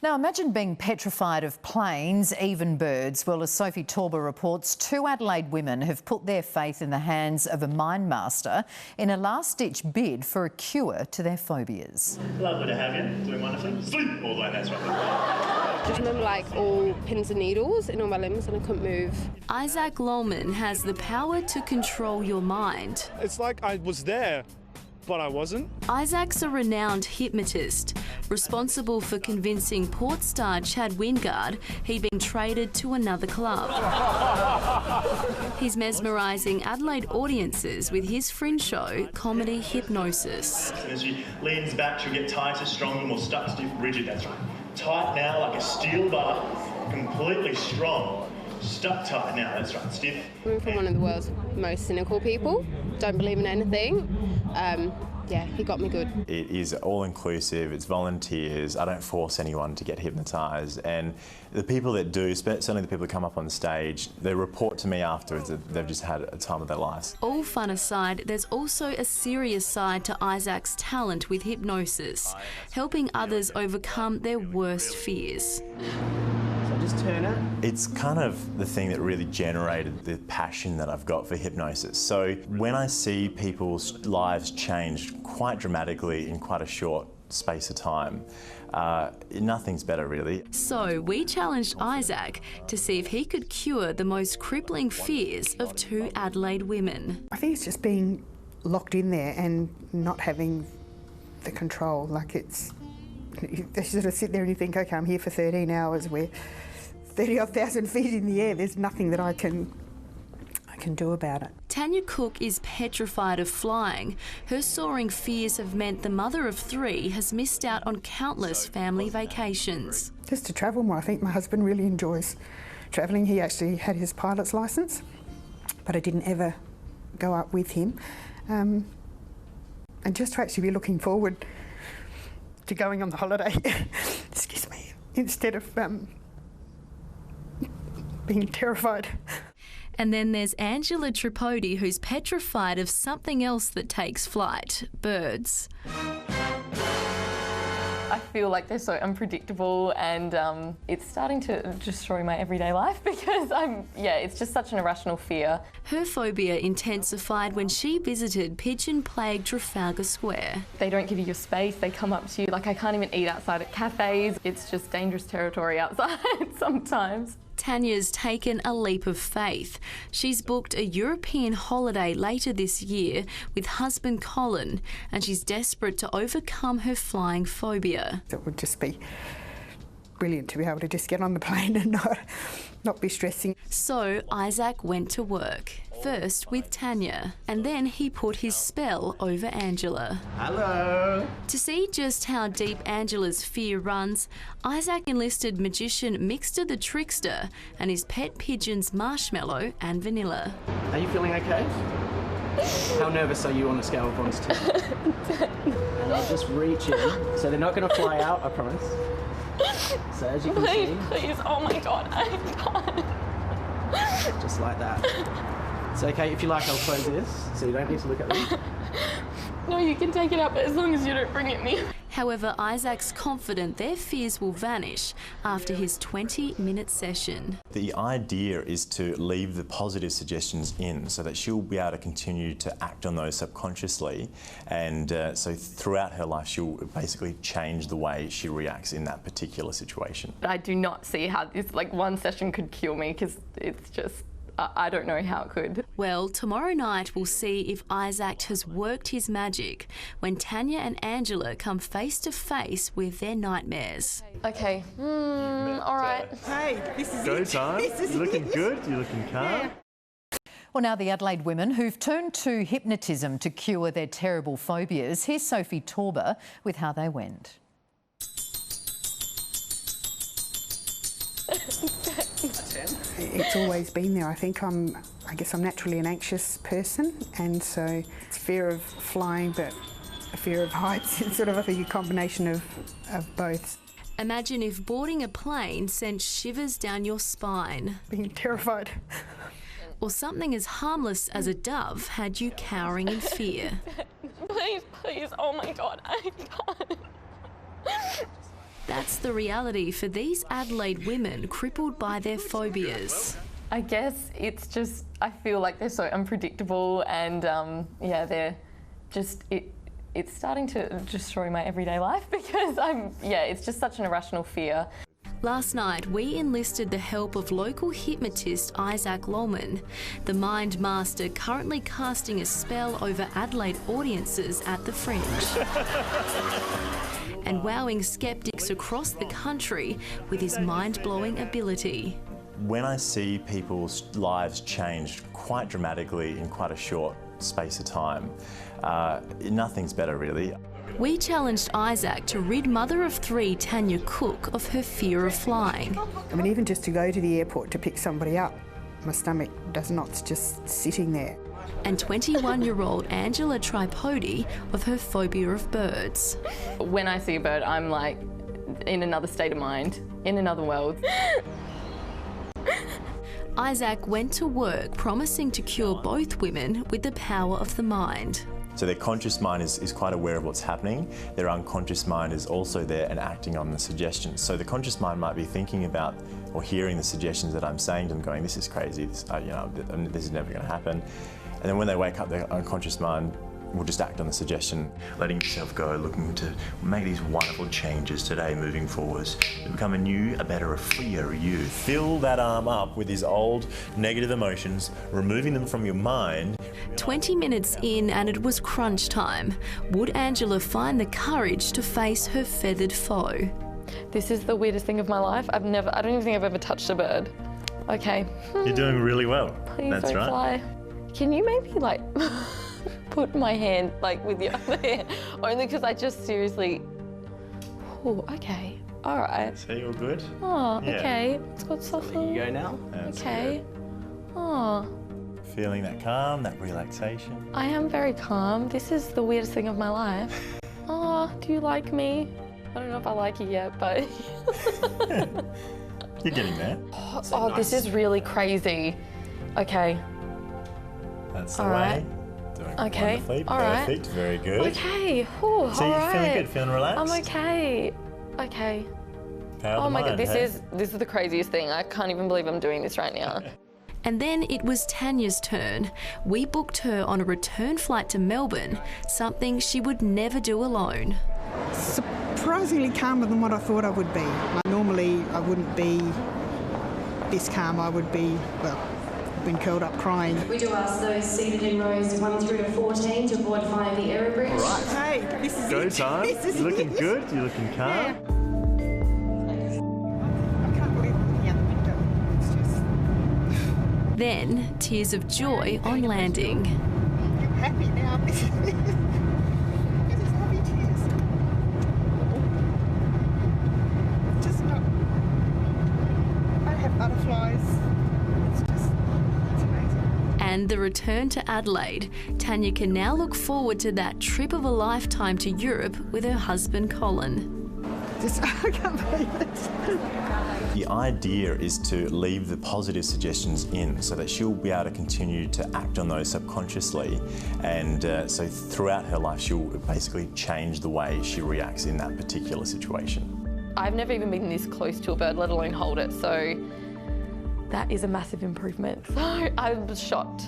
Now imagine being petrified of planes, even birds. Well, as Sophie Tauber reports, 2 Adelaide women have put their faith in the hands of a mind master in a last-ditch bid for a cure to their phobias. Lovely to have you. Doing wonderfully. Sleep all the way, that's right. Just remember like all pins and needles in all my limbs and I couldn't move. Isaac Lomman has the power to control your mind. It's like I was there, but I wasn't. Isaac's a renowned hypnotist, responsible for convincing Port star Chad Wingard he'd been traded to another club. He's mesmerising Adelaide audiences with his fringe show, comedy Hypnosis. And as she leans back, she'll get tighter, stronger, more stuck, stiff, rigid, that's right. Tight now like a steel bar, completely strong. Stuck tight now, that's right, stiff. I'm from one of the world's most cynical people, don't believe in anything. Yeah, he got me good. It is all-inclusive, it's volunteers, I don't force anyone to get hypnotised, and the people that do, certainly the people that come up on stage, they report to me afterwards that they've just had a time of their lives. All fun aside, there's also a serious side to Isaac's talent with hypnosis, helping others overcome their worst fears. Just turn it. It's kind of the thing that really generated the passion that I've got for hypnosis. So when I see people's lives change quite dramatically in quite a short space of time, nothing's better really. So we challenged Isaac to see if he could cure the most crippling fears of 2 Adelaide women. I think it's just being locked in there and not having the control. Like it's, you sort of sit there and you think, okay, I'm here for 13 hours, we're 30,000 feet in the air, there's nothing that I can do about it. Tanya Cook is petrified of flying. Her soaring fears have meant the mother of 3 has missed out on countless family vacations. Just to travel more. I think my husband really enjoys travelling. He actually had his pilot's licence, but I didn't ever go up with him. And just to actually be looking forward to going on the holiday, excuse me, instead of being terrified. And then there's Angela Tripodi, who's petrified of something else that takes flight, birds. I feel like they're so unpredictable and it's starting to destroy my everyday life because it's just such an irrational fear. Her phobia intensified when she visited pigeon-plagued Trafalgar Square. They don't give you your space, they come up to you, like I can't even eat outside at cafes. It's just dangerous territory outside sometimes. Tanya's taken a leap of faith. She's booked a European holiday later this year with husband Colin, and she's desperate to overcome her flying phobia. It would just be brilliant to be able to just get on the plane and not be stressing. So Isaac went to work, first with Tanya, and then he put his spell over Angela. Hello. To see just how deep Angela's fear runs, Isaac enlisted magician Mixter the Trickster and his pet pigeons Marshmallow and Vanilla. Are you feeling okay? How nervous are you on a scale of 1 to 10? And I'll just reach in, so they're not going to fly out, I promise. So as you can see... Please, oh my God, I can't. Just like that. It's okay, if you like, I'll close this, so you don't need to look at me. No, you can take it up as long as you don't bring it me. However, Isaac's confident their fears will vanish after his 20-minute session. The idea is to leave the positive suggestions in so that she'll be able to continue to act on those subconsciously, and so throughout her life she'll basically change the way she reacts in that particular situation. I do not see how this, like, one session could cure me because it's just, I don't know how it could. Well, tomorrow night we'll see if Isaac has worked his magic when Tanya and Angela come face to face with their nightmares. Okay, all right. Hey, this is Go time. You're looking good, you're looking calm. Yeah. Well, now the Adelaide women who've turned to hypnotism to cure their terrible phobias. Here's Sophie Tauber with how they went. It's always been there. I think I guess I'm naturally an anxious person, and so it's fear of flying, but a fear of heights. It's sort of, I think, a combination of both. Imagine if boarding a plane sent shivers down your spine. Being terrified. Or something as harmless as a dove had you cowering in fear. Please, oh my God, I can't. that's the reality for these Adelaide women crippled by their phobias. I guess it's just, I feel like they're so unpredictable and yeah, they're just, it's starting to destroy my everyday life because it's just such an irrational fear. Last night, we enlisted the help of local hypnotist Lomman, the mind master currently casting a spell over Adelaide audiences at the Fringe. And wowing skeptics across the country with his mind-blowing ability. When I see people's lives change quite dramatically in quite a short space of time, nothing's better really. We challenged Isaac to rid mother of three Tanya Cook of her fear of flying. I mean, even just to go to the airport to pick somebody up, my stomach does not just sitting there. And 21-year-old Angela Tripodi of her phobia of birds. When I see a bird, I'm like in another state of mind, in another world. Isaac went to work promising to cure both women with the power of the mind. So their conscious mind is quite aware of what's happening. Their unconscious mind is also there and acting on the suggestions. So the conscious mind might be thinking about or hearing the suggestions that I'm saying to them, going, this is crazy, this is never going to happen. And then when they wake up, their unconscious mind will just act on the suggestion. Letting yourself go, looking to make these wonderful changes today moving forwards, to become a better, a freer you. Fill that arm up with these old negative emotions, removing them from your mind. 20 minutes in and it was crunch time. Would Angela find the courage to face her feathered foe? This is the weirdest thing of my life. I don't even think I've ever touched a bird. Okay. You're doing really well. Please That's don't right. fly. Can you maybe put my hand with your other hand? Only because I just seriously, okay, all right. So you're good? Oh, Yeah. okay, it's got softer. There you go now. That's Okay. Oh, good. Feeling that calm, that relaxation. I am very calm. This is the weirdest thing of my life. Oh, do you like me? I don't know if I like you yet, but... You're getting there. Oh, this is really crazy. Okay. That's the All way. right. Doing Okay. wonderfully. All right. Perfect. Very good. Okay. So All you're right. feeling good, feeling relaxed? I'm okay. Okay. Power of Oh the my mind, God, this hey? is the craziest thing. I can't even believe I'm doing this right now. And then it was Tanya's turn. We booked her on a return flight to Melbourne, something she would never do alone. Surprisingly calmer than what I thought I would be. Normally I wouldn't be this calm. I would be, well, been curled up crying. We do ask those seated in rows 1 through to 14 to board via the aero bridge. All right. Hey, this is Go it. time. This is You're looking it. good. You're looking calm. Yeah. I can't believe I'm looking out the window. It's just... Then, tears of joy on landing. I'm happy now. This is happy tears. Just not... I have butterflies. It's amazing. And the return to Adelaide. Tanya can now look forward to that trip of a lifetime to Europe with her husband Colin. I can't believe it. The idea is to leave the positive suggestions in so that she'll be able to continue to act on those subconsciously, and so throughout her life she'll basically change the way she reacts in that particular situation. I've never even been this close to a bird, let alone hold it, so that is a massive improvement. So I was shocked.